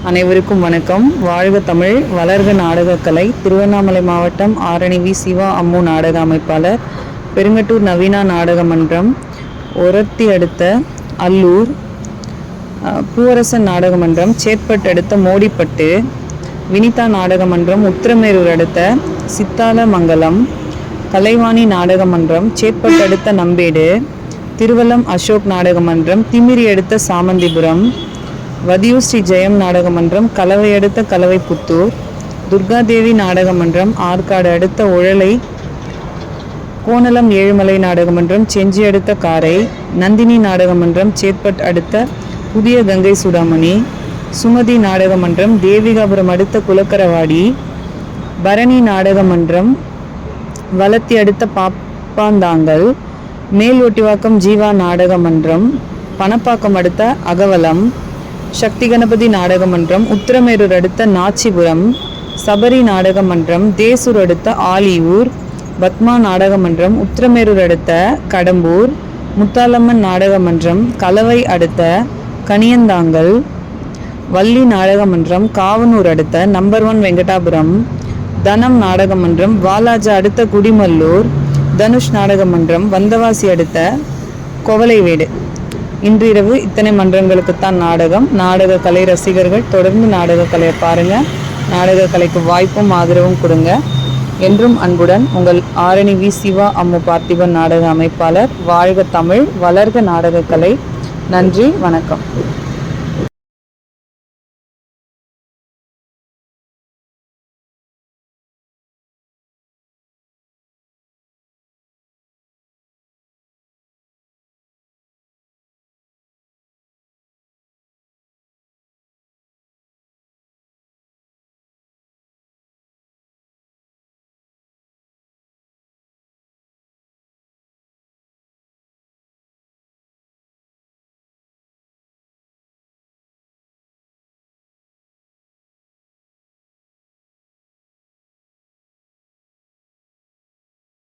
அனைவருக்கும் வணக்கம். வாழ்க தமிழ், வளர்க நாடகக்கலை. திருவண்ணாமலை மாவட்டம் ஆரணி வி. சிவா அம்மு நாடக அமைப்பாளர், பெருங்கட்டூர் நவீனா நாடக மன்றம், ஒரத்தி அடுத்த அல்லூர் பூவரசன் நாடக மன்றம், சேத்பட் அடுத்த மோடிப்பட்டு, வினிதா நாடக மன்றம், உத்திரமேரூர் அடுத்த சித்தாலமங்கலம், கலைவாணி நாடக மன்றம், சேத்பட் அடுத்த நம்பேடு, திருவல்லம் அசோக் நாடக மன்றம், திமிரி அடுத்த சாமந்திபுரம், வதியூர் ஸ்ரீ ஜெயம் நாடக மன்றம், கலவை அடுத்த கலவைப்புத்தூர், துர்காதேவி நாடக மன்றம், ஆற்காடு அடுத்த உழலை, கோணலம் ஏழுமலை நாடக மன்றம், செஞ்சி அடுத்த காரை, நந்தினி நாடக மன்றம், சேத்பட் அடுத்த புதிய கங்கை சுடாமணி, சுமதி நாடக மன்றம், தேவிகாபுரம் அடுத்த குலக்கரவாடி, பரணி நாடக மன்றம், வளத்தி அடுத்த பாப்பாந்தாங்கல், மேல் ஒட்டிவாக்கம் ஜீவா நாடக மன்றம், பணப்பாக்கம் அடுத்த அகவலம், சக்தி கணபதி நாடக மன்றம், உத்திரமேரூர் அடுத்த நாச்சிபுரம், சபரி நாடக மன்றம், தேசூர் அடுத்த ஆலியூர், பத்மா நாடக மன்றம், உத்திரமேரூர் அடுத்த கடம்பூர், முத்தாலம்மன் நாடக மன்றம், கலவை அடுத்த கனியந்தாங்கல், வள்ளி நாடக மன்றம், காவனூர் அடுத்த நம்பர் 1 வெங்கடாபுரம், தனம் நாடக மன்றம், வாலாஜா அடுத்த குடிமல்லூர், தனுஷ் நாடக மன்றம், வந்தவாசி அடுத்த கொவலைவேடு. இன்றிரவு இத்தனை மன்றங்களுக்குத்தான் நாடகம். நாடக கலை ரசிகர்கள் தொடர்ந்து நாடக கலையை பாருங்கள். நாடக கலைக்கு வாய்ப்பும் ஆதரவும் கொடுங்க. என்றும் அன்புடன் உங்கள் ஆரணி வி. சிவா அம்மு பார்த்திபன் நாடக அமைப்பாளர். வாழ்க தமிழ், வளர்க நாடக கலை. நன்றி, வணக்கம்.